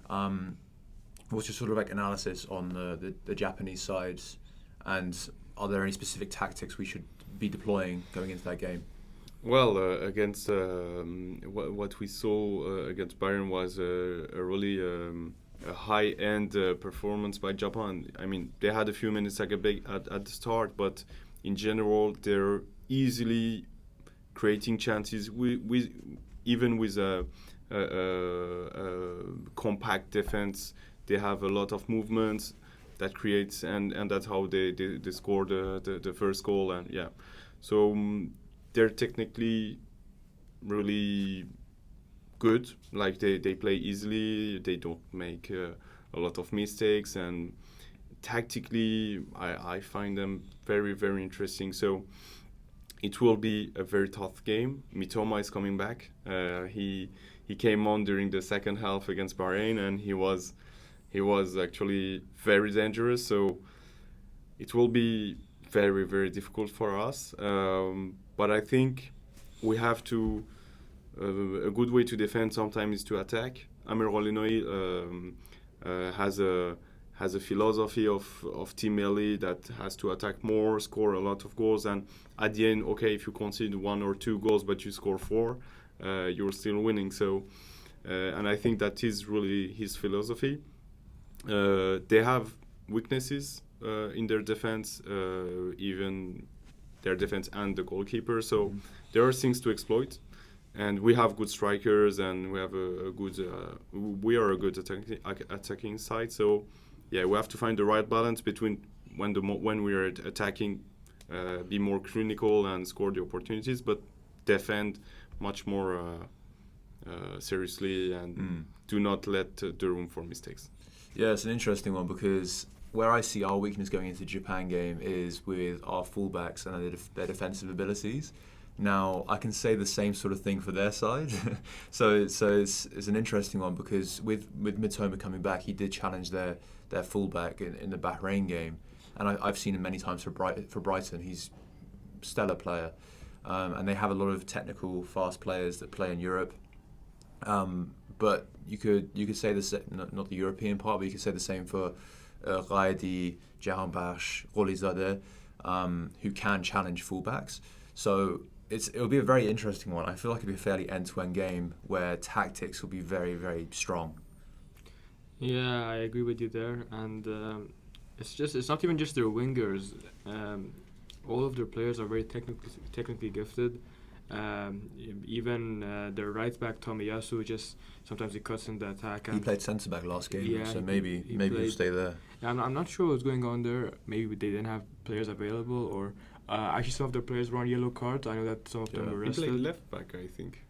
what's your sort of like analysis on the Japanese sides, and are there any specific tactics we should be deploying going into that game? Well, against what we saw against Bahrain was a really a high-end performance by Japan. I mean, they had a few minutes at the start, but in general, they're easily creating chances. Even with a compact defense, they have a lot of movements that creates, and that's how they scored the first goal. And yeah, so they're technically really good. Like they play easily. They don't make a lot of mistakes, and tactically, I find them very, very interesting. So it will be a very tough game. Mitoma is coming back. He came on during the second half against Bahrain, and he was actually very dangerous. So it will be very, very difficult for us. But I think we have to. A good way to defend sometimes is to attack. Amir Gholinoi has a philosophy of Team Melli that has to attack more, score a lot of goals, and at the end, okay, if you concede 1 or 2 goals but you score 4, you're still winning. So, and I think that is really his philosophy. They have weaknesses in their defense, even their defense and the goalkeeper. So there are things to exploit. And we have good strikers, and we have we are a good attacking side. So, yeah, we have to find the right balance between when we are attacking, be more clinical and score the opportunities, but defend much more seriously and do not let the room for mistakes. Yeah, it's an interesting one, because where I see our weakness going into the Japan game is with our fullbacks and their defensive abilities. Now, I can say the same sort of thing for their side. so it's an interesting one, because with Mitoma coming back, he did challenge their fullback in the Bahrain game, and I've seen him many times for Brighton. He's a stellar player, and they have a lot of technical, fast players that play in Europe. But you could say the same, not the European part, but you could say the same for Ghoddos Jahanbakhsh, Khalilzadeh, who can challenge fullbacks. So it'll be a very interesting one. I feel like it'll be a fairly end-to-end game where tactics will be very, very strong. Yeah, I agree with you there, and it's not even just their wingers. All of their players are very technically gifted. Even their right back Tomiyasu, just sometimes he cuts in the attack. He played centre back last game, yeah, so maybe he'll stay there. Yeah, I'm not sure what's going on there. Maybe they didn't have players available, or actually some of their players were on yellow cards. I know that some of them were rested. He played left back, I think.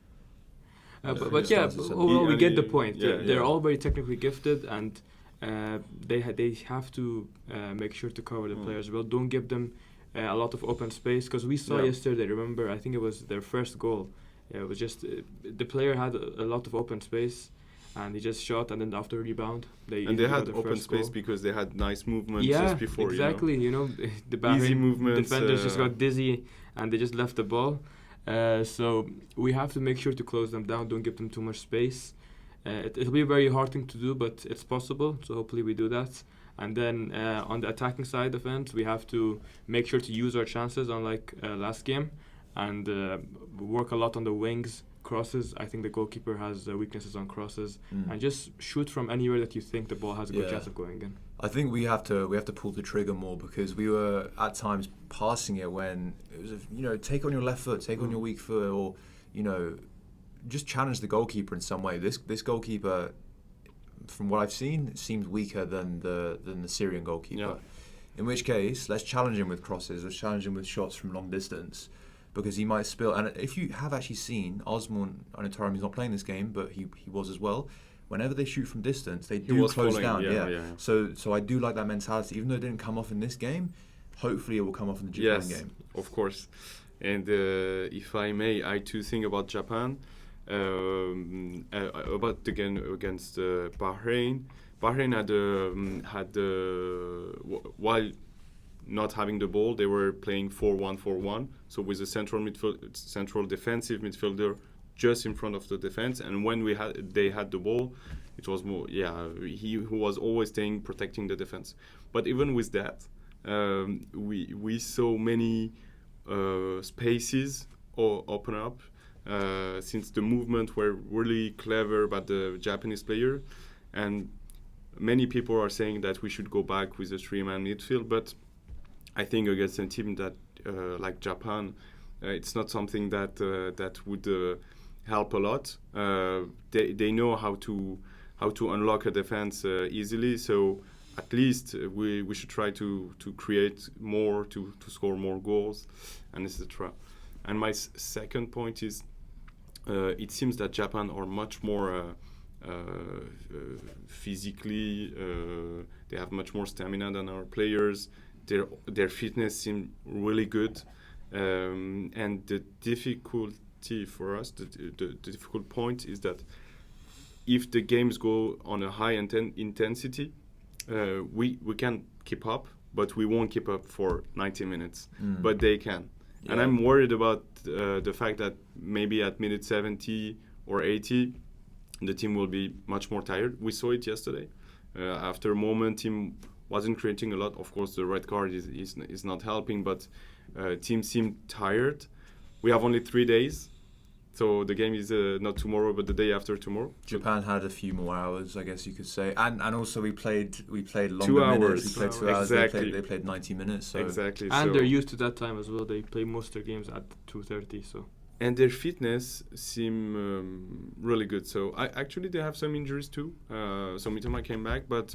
But overall we get the point. They're all very technically gifted, and they have to make sure to cover the players well. Don't give them a lot of open space, because we saw yesterday, remember, I think it was their first goal. It was just the player had a lot of open space, and he just shot, and then after rebound they had open space because they had nice movements just before. Exactly. The easy movements, defenders just got dizzy and they just left the ball. So we have to make sure to close them down. Don't give them too much space. It'll be a very hard thing to do, but it's possible. So hopefully we do that. And then on the attacking side of it, we have to make sure to use our chances, unlike last game, and work a lot on the wings, crosses. I think the goalkeeper has weaknesses on crosses, and just shoot from anywhere that you think the ball has a good chance of going in. I think we have to pull the trigger more, because we were at times passing it when it was take on your left foot, take on your weak foot, or just challenge the goalkeeper in some way. This goalkeeper, from what I've seen, seems weaker than the Syrian goalkeeper. Yeah. In which case, let's challenge him with crosses. Let's challenge him with shots from long distance, because he might spill. And if you have actually seen Osman, I know Taremi's not playing this game, but he was as well. whenever they shoot from distance, they He do was close following, down. yeah. So I do like that mentality, even though it didn't come off in this game. Hopefully, it will come off in the Japan Yes, game. of course. And if I may, I too think about Japan, about the game against Bahrain. Bahrain while not having the ball, they were playing 4-1-4-1. So with a central defensive midfielder just in front of the defense. And when they had the ball, it was more, he who was always protecting the defense. But even with that, we saw many spaces open up since the movement were really clever by the Japanese player, and many people are saying that we should go back with a 3-man midfield, but I think against a team that like Japan, it's not something that would help a lot. They know how to unlock a defense easily, so at least we should try to create more, to score more goals, and etc. And my second point is, it seems that Japan are much more physically, they have much more stamina than our players. Their fitness seems really good, and the difficulty for us, the difficult point is that if the games go on a high intensity, we can keep up, but we won't keep up for 90 minutes. But they can. Yeah. And I'm worried about the fact that maybe at minute 70 or 80, the team will be much more tired. We saw it yesterday. After a moment, team wasn't creating a lot. Of course, the red card is not helping, but team seemed tired. We have only 3 days. So the game is not tomorrow, but the day after tomorrow. Japan had a few more hours, I guess you could say, and also we played longer 2 hours. minutes. We played 2 hours. Exactly. They played 90 minutes. So. Exactly. And they're used to that time as well. They play most of their games at 2:30. So. And their fitness seem really good. So they have some injuries too. So Mitoma came back, but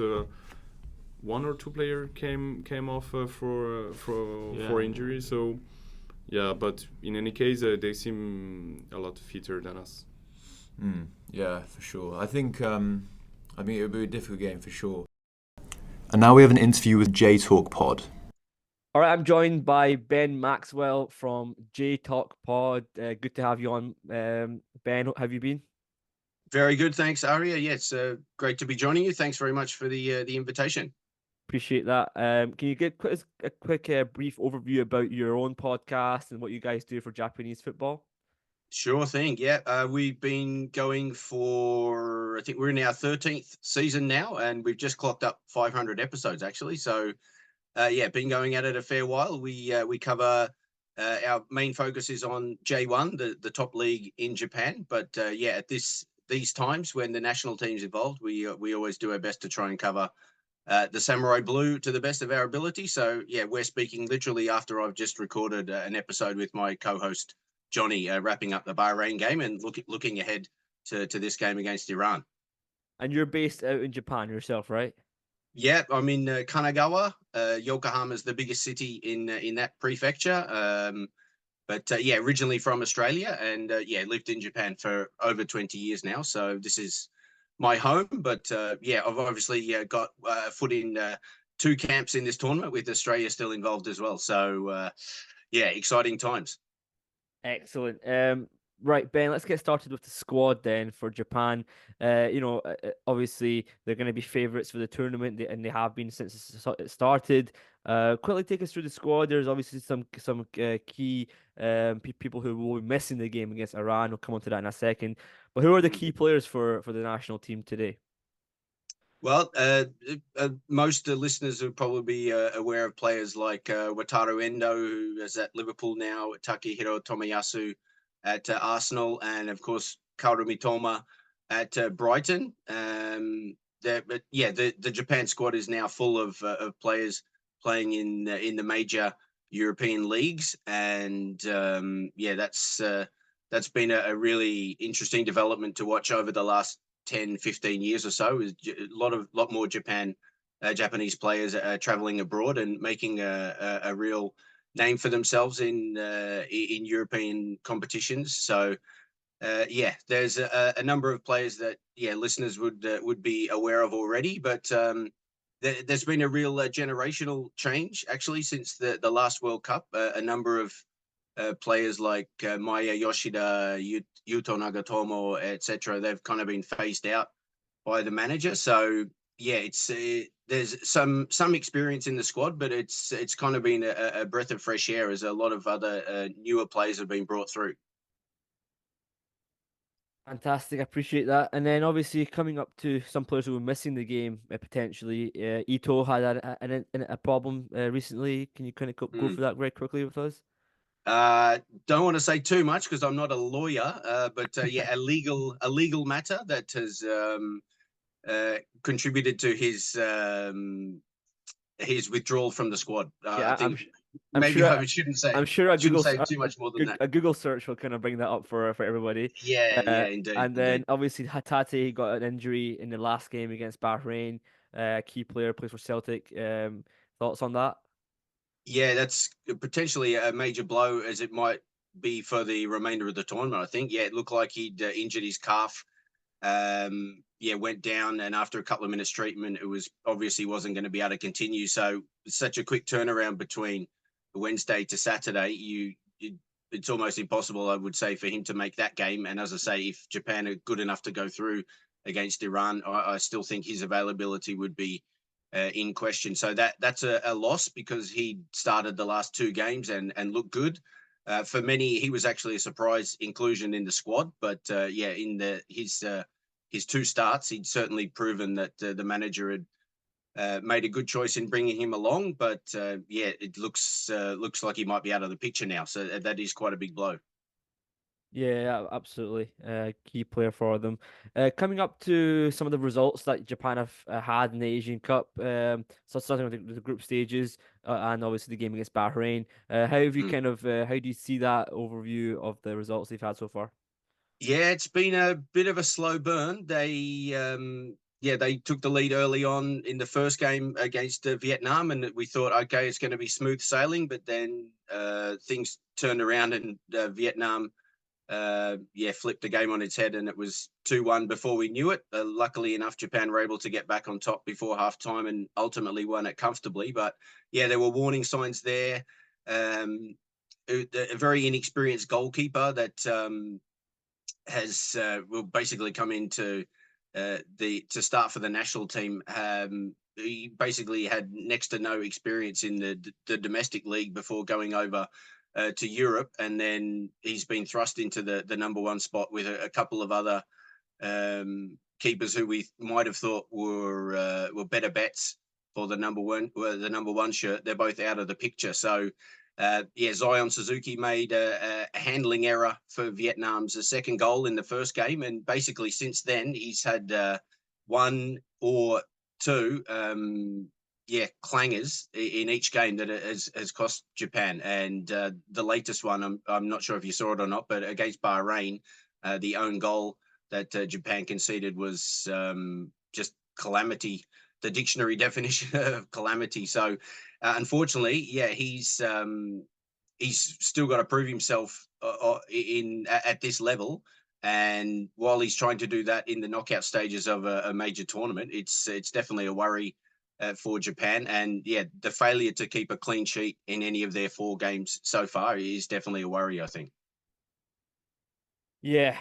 1 or 2 players came off for injury. So. Yeah, but in any case, they seem a lot fitter than us. Yeah, for sure. I think it'll be a difficult game for sure. And now we have an interview with J Talk Pod. All right, I'm joined by Ben Maxwell from J Talk Pod. Good to have you on, Ben. How have you been? Very good, thanks, Arya. Yes, great to be joining you. Thanks very much for the invitation. Appreciate that. Can you give a quick brief overview about your own podcast and what you guys do for Japanese football? Sure thing. Yeah, we've been going for, I think we're in our 13th season now, and we've just clocked up 500 episodes actually. So, been going at it a fair while. We cover, our main focus is on J1, the top league in Japan. But at these times when the national team's involved, we always do our best to try and cover the Samurai Blue to the best of our ability. So, we're speaking literally after I've just recorded an episode with my co-host, Johnny, wrapping up the Bahrain game and looking ahead to this game against Iran. And you're based out in Japan yourself, right? Yeah, I'm in Kanagawa. Yokohama's the biggest city in that prefecture. But originally from Australia and, lived in Japan for over 20 years now. So this is my home, but I've obviously got a foot in 2 camps in this tournament with Australia still involved as well. So exciting times. Excellent. Right, Ben, let's get started with the squad then for Japan. Obviously they're going to be favourites for the tournament, and they have been since it started. Quickly take us through the squad. There's obviously some key people who will be missing the game against Iran. We'll come on to that in a second. But who are the key players for the national team today? Well, most listeners will probably be aware of players like Wataru Endo, who is at Liverpool now, Takehiro Tomiyasu at Arsenal, and of course Kaoru Mitoma at Brighton. The Japan squad is now full of players playing in the major European leagues, and that's been a really interesting development to watch over the last 10, 15 years or so. Is a lot more Japanese players traveling abroad and making a real name for themselves in European competitions. So yeah, there's a number of players that listeners would be aware of already, but there's been a real generational change actually since the last World Cup. A number of players like Maya Yoshida, Yuto Nagatomo, etc. They've kind of been phased out by the manager. So yeah, it's there's some experience in the squad, but it's kind of been a breath of fresh air as a lot of other newer players have been brought through. Fantastic, I appreciate that. And then obviously coming up to some players who were missing the game potentially. Ito had a problem recently. Can you kind of go through that very quickly with us? Don't want to say too much because I'm not a lawyer, but yeah, a legal matter that has contributed to his withdrawal from the squad. Yeah, I think I'm maybe sure. I shouldn't say. I'm sure a Shouldn't Google say too much more than that. a Google search will kind of bring that up for everybody. Yeah, indeed. And then Indeed. obviously Hatate got an injury in the last game against Bahrain. Key player, plays for Celtic. Thoughts on that? Yeah, that's potentially a major blow as it might be for the remainder of the tournament. I think. Yeah, it looked like he'd injured his calf. Yeah, went down, and after a couple of minutes treatment, it was obviously wasn't going to be able to continue. So such a quick turnaround between Wednesday to Saturday, it's almost impossible, I would say, for him to make that game. And as I say, if Japan are good enough to go through against Iran, I still think his availability would be in question. So that's a loss because he started the last two games and looked good. For many, he was actually a surprise inclusion in the squad. But yeah, in his two starts, he'd certainly proven that the manager had made a good choice in bringing him along. But yeah, it looks like he might be out of the picture now. So that is quite a big blow. Yeah, absolutely. Key player for them. Coming up to some of the results that Japan have had in the Asian Cup, so starting with the group stages and obviously the game against Bahrain. How have you how do you see that overview of the results they've had so far? Yeah, it's been a bit of a slow burn. They took the lead early on in the first game against Vietnam, and we thought, okay, it's going to be smooth sailing. But then things turned around, and Vietnam, flipped the game on its head, and it was 2-1 before we knew it. Luckily enough, Japan were able to get back on top before halftime and ultimately won it comfortably. But yeah, there were warning signs there. A very inexperienced goalkeeper that has will basically come into to start for the national team. He basically had next to no experience in the domestic league before going over to Europe, and then he's been thrust into the number one spot with a couple of other keepers who we might have thought were better bets for the number one shirt. They're both out of the picture. So Zion Suzuki made a handling error for Vietnam's second goal in the first game, and basically since then he's had one or two clangers in each game that has cost Japan. And the latest one, I'm not sure if you saw it or not, but against Bahrain, the own goal that Japan conceded was just calamity, the dictionary definition of calamity. So unfortunately, he's still got to prove himself at this level. And while he's trying to do that in the knockout stages of a major tournament, it's definitely a worry for Japan. And yeah, the failure to keep a clean sheet in any of their 4 games so far is definitely a worry, I think. Yeah,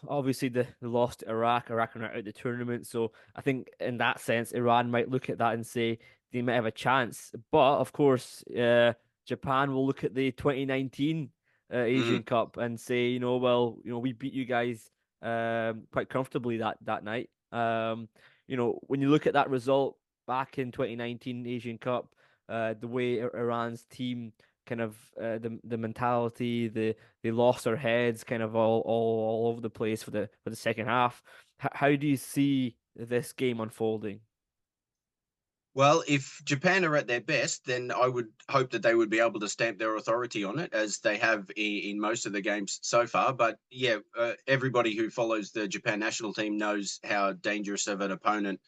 obviously the lost to Iraq are out of the tournament. So I think in that sense, Iran might look at that and say they might have a chance. But of course, Japan will look at the 2019 Asian Cup and say, we beat you guys quite comfortably that night. When you look at that result back in 2019 Asian Cup, the way Iran's team kind of the mentality, they lost their heads kind of all over the place for the second half. How do you see this game unfolding? Well, if Japan are at their best, then I would hope that they would be able to stamp their authority on it, as they have in most of the games so far. But yeah, everybody who follows the Japan national team knows how dangerous of an opponent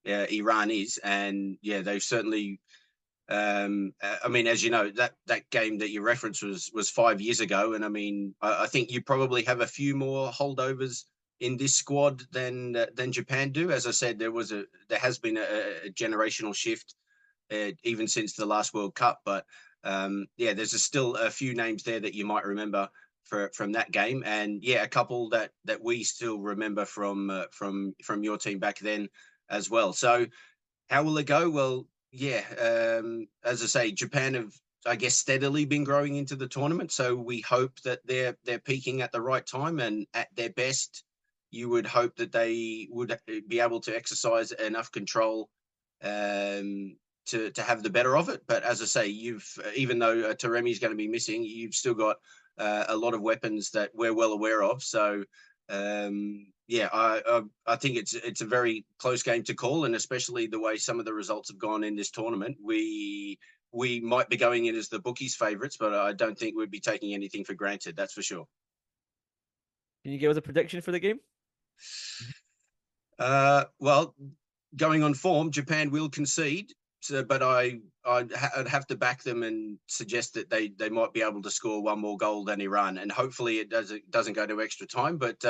Iran is. And yeah, they've certainly I mean, as you know, that game that you referenced was 5 years ago, and I mean, I think you probably have a few more holdovers in this squad than Japan do. As I said, there has been a generational shift even since the last World Cup, but yeah, there's still a few names there that you might remember from that game, and yeah, a couple that we still remember from your team back then as well. So how will it go? Well, yeah, as I say, Japan have, I guess, steadily been growing into the tournament, so we hope that they're peaking at the right time, and at their best, you would hope that they would be able to exercise enough control to have the better of it. But as I say, even though Taremi is going to be missing, you've still got a lot of weapons that we're well aware of. So yeah, I think it's a very close game to call, and especially the way some of the results have gone in this tournament, we might be going in as the bookies' favourites, but I don't think we'd be taking anything for granted. That's for sure. Can you give us a prediction for the game? Well, going on form, Japan will concede. So, but I'd have to back them and suggest that they might be able to score one more goal than Iran, and hopefully it doesn't go to extra time. But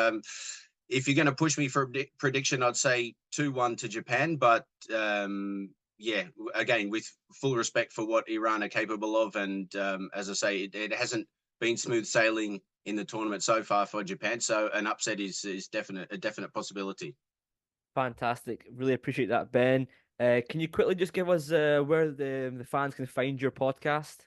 if you're going to push me for a prediction, I'd say 2-1 to Japan. But yeah, again, with full respect for what Iran are capable of, and as I say, it hasn't been smooth sailing in the tournament so far for Japan. So an upset is a definite possibility. Fantastic. Really appreciate that, Ben. Can you quickly just give us where the fans can find your podcast?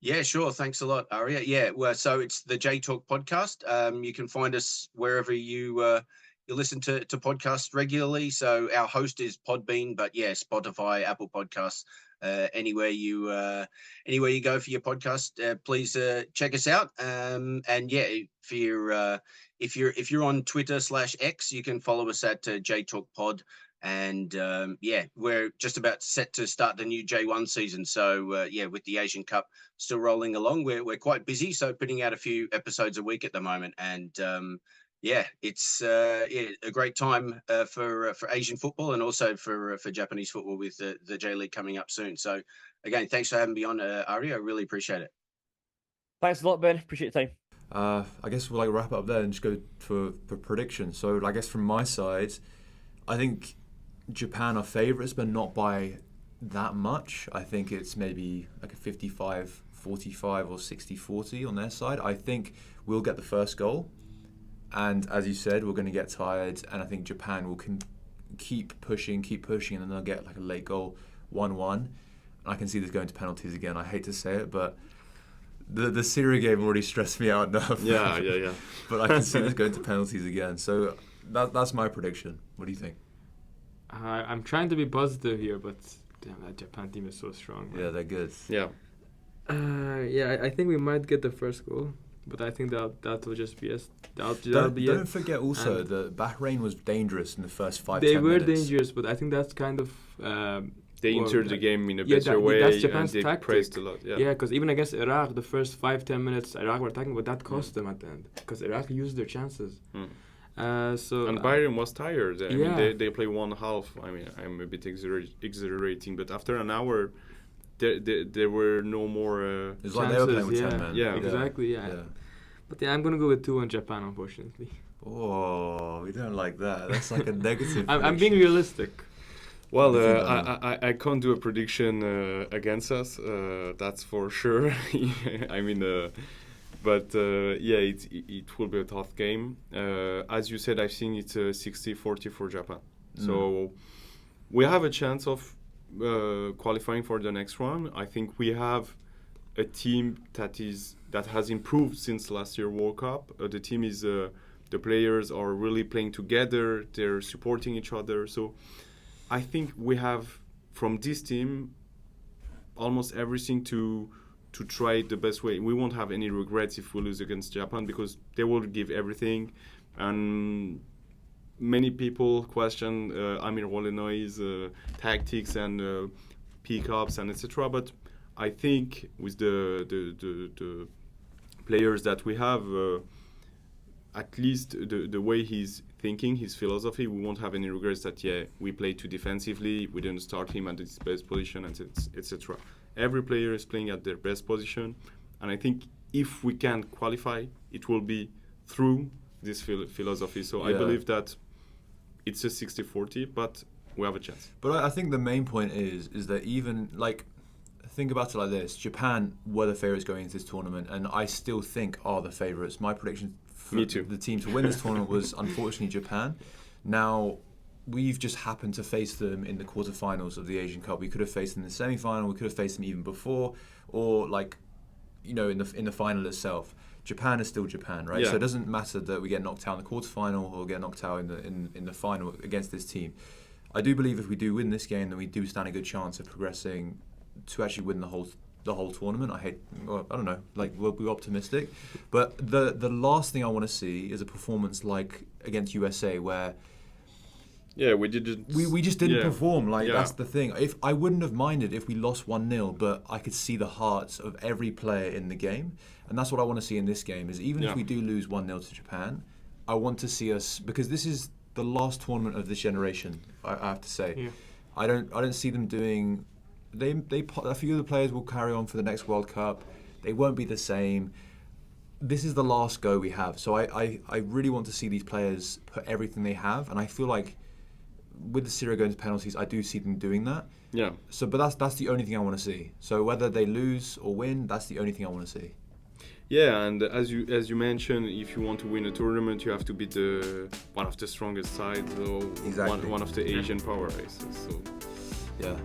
Yeah, sure. Thanks a lot, Arya. Yeah, well, so it's the J Talk podcast. You can find us wherever you listen to podcasts regularly. So our host is Podbean, but yeah, Spotify, Apple Podcasts, anywhere you go for your podcast, please check us out. And yeah, if you're on Twitter /X, you can follow us at J Talk Pod. And yeah, we're just about set to start the new J1 season. So yeah, with the Asian Cup still rolling along, we're quite busy. So putting out a few episodes a week at the moment. And yeah, it's a great time for Asian football, and also for Japanese football with the J League coming up soon. So again, thanks for having me on, Arya. I really appreciate it. Thanks a lot, Ben. Appreciate your time. I guess we'll wrap it up there and just go for predictions. So I guess from my side, I think Japan are favourites, but not by that much. I think it's maybe like a 55-45 or 60-40 on their side. I think we'll get the first goal, and as you said, we're going to get tired, and I think Japan will keep pushing, and then they'll get like a late goal, 1-1. I can see this going to penalties again. I hate to say it, but the Syria game already stressed me out enough. Yeah. But I can see this going to penalties again. So that's my prediction. What do you think? I'm trying to be positive here, but damn, that Japan team is so strong, man. Yeah, they're good. Yeah. Yeah, I think we might get the first goal, but I think that will just be us. Don't forget also that Bahrain was dangerous in the first 5-10 minutes. They were dangerous, but I think that's kind of they entered the game in a better way, that's Japan's and they tactic. praised a lot. Yeah, because even against Iraq, the first 5-10 minutes, Iraq were attacking, but that cost them at the end, because Iraq used their chances. And Bayern was tired. I mean, they play one half. I mean, I'm a bit exaggerating, but after an hour, there were no more it's like they were playing with 10 men. Yeah, exactly. Yeah. But yeah, I'm gonna go with 2 on Japan, unfortunately. Oh, we don't like that. That's like a negative. I'm being realistic. Well, I can't do a prediction against us. That's for sure. I mean. But yeah, it will be a tough game. As you said, I think it's 60-40 for Japan. So we have a chance of qualifying for the next round. I think we have a team that has improved since last year World Cup. The team is the players are really playing together. They're supporting each other. So I think we have from this team almost everything to try it the best way. We won't have any regrets if we lose against Japan, because they will give everything. And many people question Amir Wolenoy's tactics and pickups and etc. But I think with the players that we have, at least the way he's thinking, his philosophy. We won't have any regrets that we played too defensively, we didn't start him at his best position, and etc. Every player is playing at their best position, and I think if we can qualify, it will be through this philosophy. So I believe that it's a 60-40, but we have a chance. But I think the main point is that even like, think about it like this: Japan were the favourites going into this tournament, and I still think are the favourites. My prediction for the team to win this tournament was unfortunately Japan. Now, we've just happened to face them in the quarterfinals of the Asian Cup. We could have faced them in the semi-final. We could have faced them even before, or like, in the final itself. Japan is still Japan, right? Yeah. So it doesn't matter that we get knocked out in the quarterfinal or get knocked out in the final against this team. I do believe if we do win this game, then we do stand a good chance of progressing to actually win the whole tournament. I don't know, like, we'll be optimistic. But the last thing I want to see is a performance like against USA where we didn't. We just didn't perform. That's the thing. If I wouldn't have minded if we lost 1-0, but I could see the hearts of every player in the game, and that's what I want to see in this game. Is even if we do lose 1-0 to Japan, I want to see us, because this is the last tournament of this generation. I have to say, I don't see them doing. A few of the players will carry on for the next World Cup. They won't be the same. This is the last go we have. So I really want to see these players put everything they have, and I feel like with the Syria going to penalties, I do see them doing that. Yeah. So, but that's the only thing I want to see. So whether they lose or win, that's the only thing I want to see. Yeah, and as you mentioned, if you want to win a tournament, you have to beat one of the strongest sides, or one of the Asian power races. So, yeah.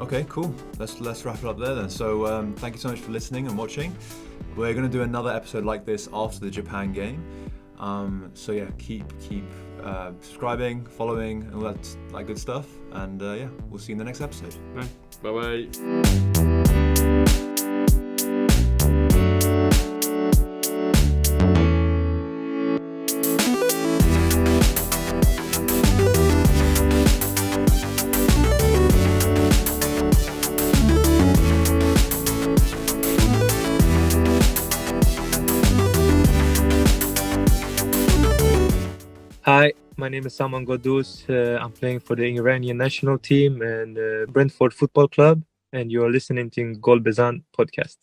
Okay, cool. Let's wrap it up there then. So thank you so much for listening and watching. We're going to do another episode like this after the Japan game. So yeah, keep subscribing, following, and all that good stuff. And we'll see you in the next episode. Bye bye. Hi, my name is Saman Ghoddos. I'm playing for the Iranian national team and Brentford Football Club, and you're listening to Ghoddos Jahanbakhsh podcast.